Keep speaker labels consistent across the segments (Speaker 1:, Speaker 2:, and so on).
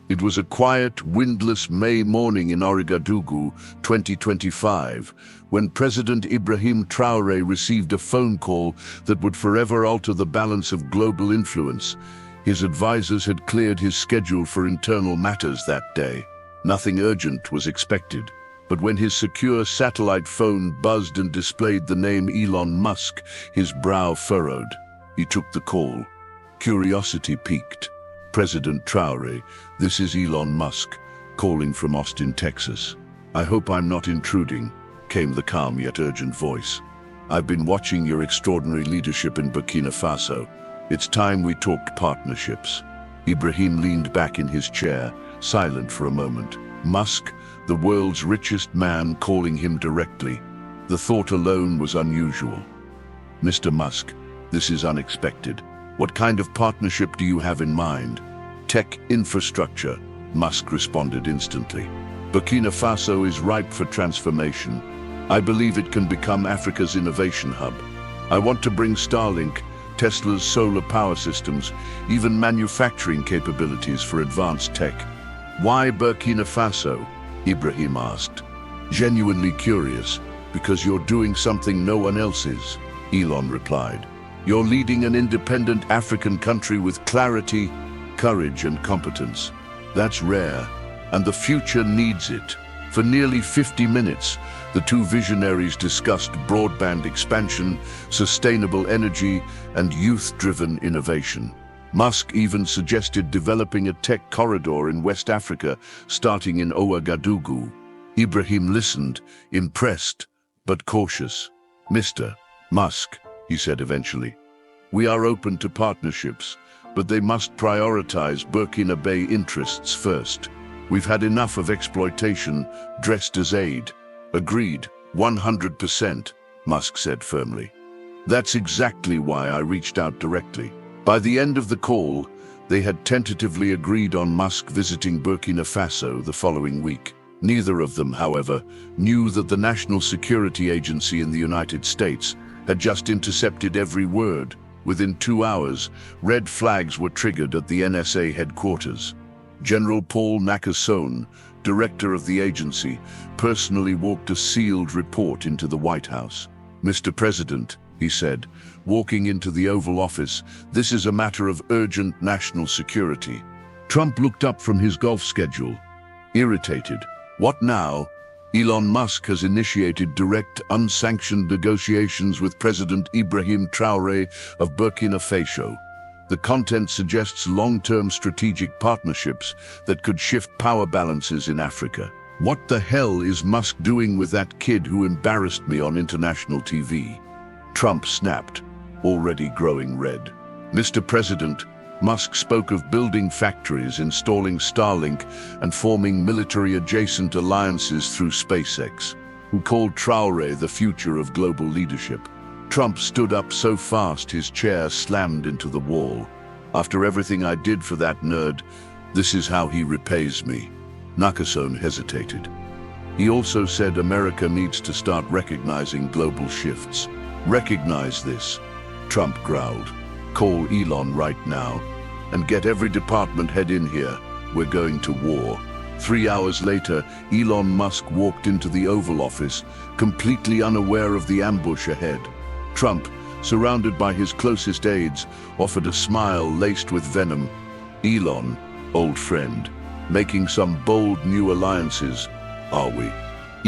Speaker 1: It was a quiet, windless May morning in Ouagadougou, 2025, when President Ibrahim Traoré received a phone call that would forever alter the balance of global influence. His advisors had cleared his schedule for internal matters that day. Nothing urgent was expected, but when his secure satellite phone buzzed and displayed the name Elon Musk, his brow furrowed. He took the call. Curiosity piqued. "President Traoré, this is Elon Musk, calling from Austin, Texas. I hope I'm not intruding," came the calm yet urgent voice. "I've been watching your extraordinary leadership in Burkina Faso. It's time we talked partnerships." Ibrahim leaned back in his chair, silent for a moment. Musk, the world's richest man, calling him directly. The thought alone was unusual. "Mr. Musk, this is unexpected. What kind of partnership do you have in mind?" "Tech infrastructure," Musk responded instantly. "Burkina Faso is ripe for transformation. I believe it can become Africa's innovation hub. I want to bring Starlink, Tesla's solar power systems, even manufacturing capabilities for advanced tech." "Why Burkina Faso?" Ibrahim asked. "Genuinely curious, because you're doing something no one else is," Elon replied. "You're leading an independent African country with clarity, courage, and competence. That's rare, and the future needs it." For nearly 50 minutes, the two visionaries discussed broadband expansion, sustainable energy, and youth-driven innovation. Musk even suggested developing a tech corridor in West Africa, starting in Ouagadougou. Ibrahim listened, impressed, but cautious. "Mr. Musk," he said eventually, "we are open to partnerships, but they must prioritize Burkina Faso interests first. We've had enough of exploitation dressed as aid." "Agreed, 100%, Musk said firmly. "That's exactly why I reached out directly." By the end of the call, they had tentatively agreed on Musk visiting Burkina Faso the following week. Neither of them, however, knew that the National Security Agency in the United States had just intercepted every word. Within 2 hours, red flags were triggered at the NSA headquarters. General Paul Nakasone, director of the agency, personally walked a sealed report into the White House. "Mr. President," he said, walking into the Oval Office, "this is a matter of urgent national security." Trump looked up from his golf schedule, irritated. "What now?" "Elon Musk has initiated direct, unsanctioned negotiations with President Ibrahim Traoré of Burkina Faso. The content suggests long-term strategic partnerships that could shift power balances in Africa." "What the hell is Musk doing with that kid who embarrassed me on international TV?" Trump snapped, already growing red. "Mr. President, Musk spoke of building factories, installing Starlink, and forming military-adjacent alliances through SpaceX. He called Traoré the future of global leadership." Trump stood up so fast his chair slammed into the wall. "After everything I did for that nerd, this is how he repays me." Nakasone hesitated. He also said America needs to start recognizing global shifts. "Recognize this," Trump growled. "Call Elon right now, and get every department head in here. We're going to war." 3 hours later, Elon Musk walked into the Oval Office, completely unaware of the ambush ahead. Trump, surrounded by his closest aides, offered a smile laced with venom. "Elon, old friend, making some bold new alliances, are we?"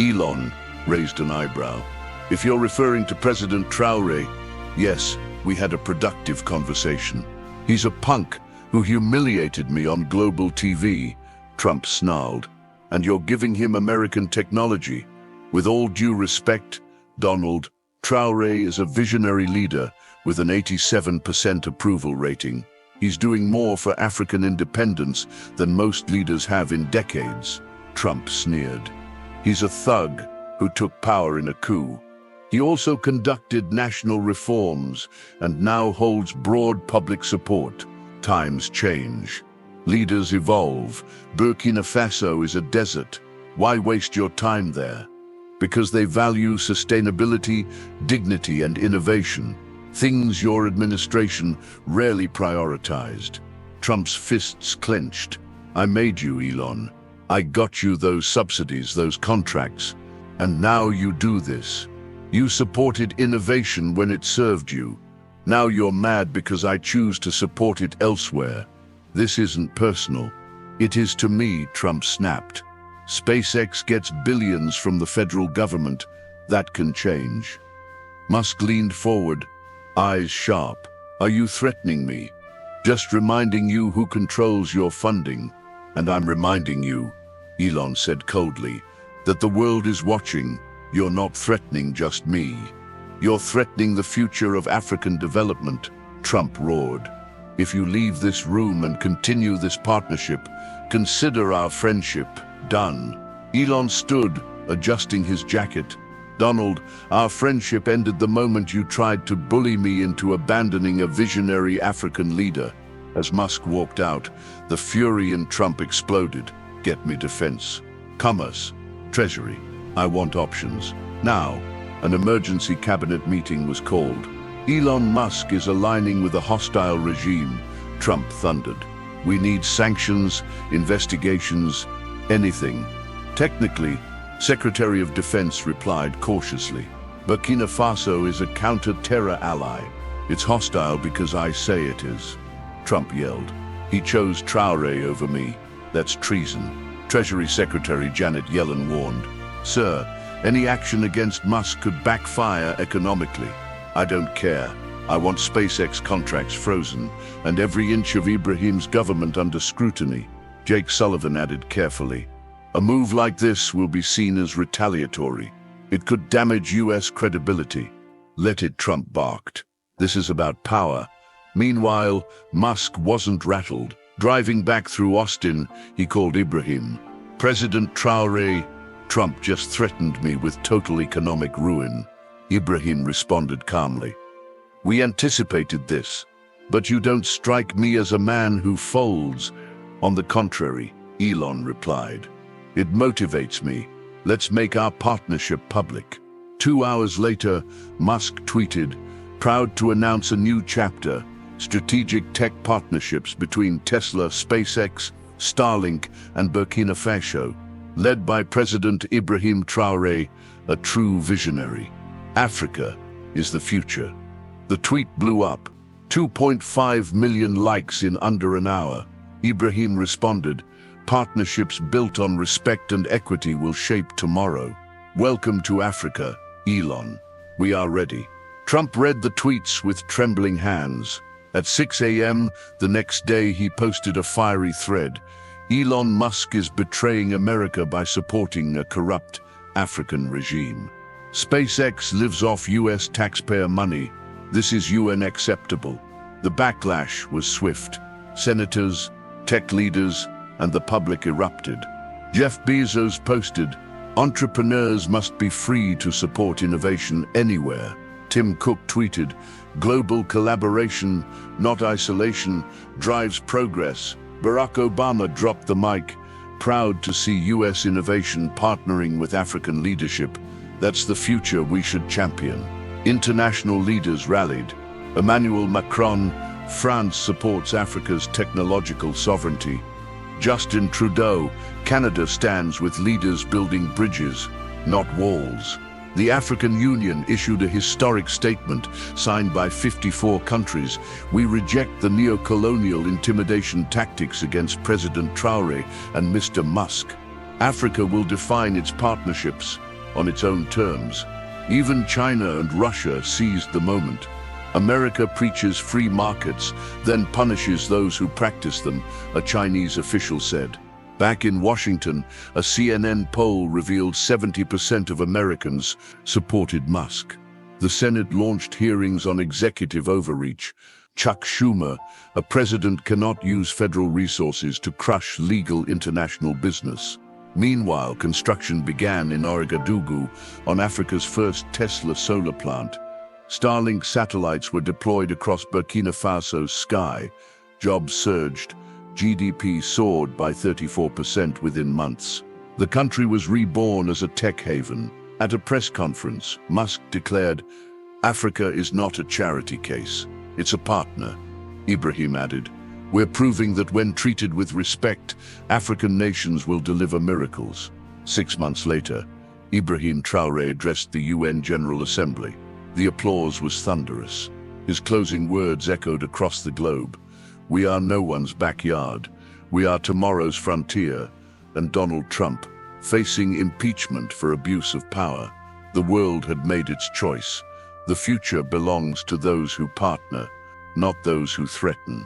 Speaker 1: Elon raised an eyebrow. "If you're referring to President Traoré, yes, we had a productive conversation. He's a punk who humiliated me on global TV," Trump snarled. "And you're giving him American technology. With all due respect, Donald, Traoré is a visionary leader with an 87% approval rating. He's doing more for African independence than most leaders have in decades." Trump sneered. "He's a thug who took power in a coup. He also conducted national reforms and now holds broad public support. Times change. Leaders evolve. Burkina Faso is a desert. Why waste your time there? Because they value sustainability, dignity, and innovation, things your administration rarely prioritized." Trump's fists clenched. I made you, Elon. I got you those subsidies, those contracts, and now you do this. You supported innovation when it served you. Now you're mad because I choose to support it elsewhere. This isn't personal. It is to me, Trump snapped. SpaceX gets billions from the federal government. That can change. Musk leaned forward, eyes sharp. Are you threatening me? Just reminding you who controls your funding. And I'm reminding you, Elon said coldly, that the world is watching. You're not threatening just me. You're threatening the future of African development, Trump roared. If you leave this room and continue this partnership, consider our friendship done. Elon stood, adjusting his jacket. Donald, our friendship ended the moment you tried to bully me into abandoning a visionary African leader. As Musk walked out, the fury in Trump exploded. Get me defense. Commerce. Treasury. I want options. Now, an emergency cabinet meeting was called. Elon Musk is aligning with a hostile regime, Trump thundered. We need sanctions, investigations, anything. Technically, Secretary of Defense replied cautiously. Burkina Faso is a counter-terror ally. It's hostile because I say it is. Trump yelled. He chose Traoré over me. That's treason. Treasury Secretary Janet Yellen warned. Sir, any action against Musk could backfire economically. I don't care. I want SpaceX contracts frozen and every inch of Ibrahim's government under scrutiny. Jake Sullivan added carefully. A move like this will be seen as retaliatory. It could damage US credibility. Let it, Trump barked. This is about power. Meanwhile, Musk wasn't rattled. Driving back through Austin, he called Ibrahim. President Traoré, Trump just threatened me with total economic ruin. Ibrahim responded calmly. We anticipated this, but you don't strike me as a man who folds. On the contrary, Elon replied. It motivates me. Let's make our partnership public. 2 hours later, Musk tweeted, proud to announce a new chapter, strategic tech partnerships between Tesla, SpaceX, Starlink, and Burkina Faso, led by President Ibrahim Traoré, a true visionary. Africa is the future. The tweet blew up. 2.5 million likes in under an hour. Ibrahim responded, partnerships built on respect and equity will shape tomorrow. Welcome to Africa, Elon. We are ready. Trump read the tweets with trembling hands. At 6 a.m. the next day, he posted a fiery thread. Elon Musk is betraying America by supporting a corrupt African regime. SpaceX lives off US taxpayer money. This is unacceptable. The backlash was swift. Senators, tech leaders, and the public erupted. Jeff Bezos posted, entrepreneurs must be free to support innovation anywhere. Tim Cook tweeted, global collaboration, not isolation, drives progress. Barack Obama dropped the mic, proud to see US innovation partnering with African leadership. That's the future we should champion. International leaders rallied. Emmanuel Macron, France supports Africa's technological sovereignty. Justin Trudeau, Canada stands with leaders building bridges, not walls. The African Union issued a historic statement signed by 54 countries. We reject the neo-colonial intimidation tactics against President Traoré and Mr. Musk. Africa will define its partnerships on its own terms. Even China and Russia seized the moment. America preaches free markets, then punishes those who practice them, a Chinese official said. Back in Washington, a CNN poll revealed 70% of Americans supported Musk. The Senate launched hearings on executive overreach. Chuck Schumer, a president cannot use federal resources to crush legal international business. Meanwhile, construction began in Ouagadougou on Africa's first Tesla solar plant. Starlink satellites were deployed across Burkina Faso's sky. Jobs surged. GDP soared by 34% within months. The country was reborn as a tech haven. At a press conference, Musk declared, Africa is not a charity case. It's a partner. Ibrahim added, We're proving that when treated with respect, African nations will deliver miracles. 6 months later, Ibrahim Traoré addressed the UN General Assembly. The applause was thunderous. His closing words echoed across the globe. "We are no one's backyard. We are tomorrow's frontier." And Donald Trump, facing impeachment for abuse of power, the world had made its choice. The future belongs to those who partner, not those who threaten.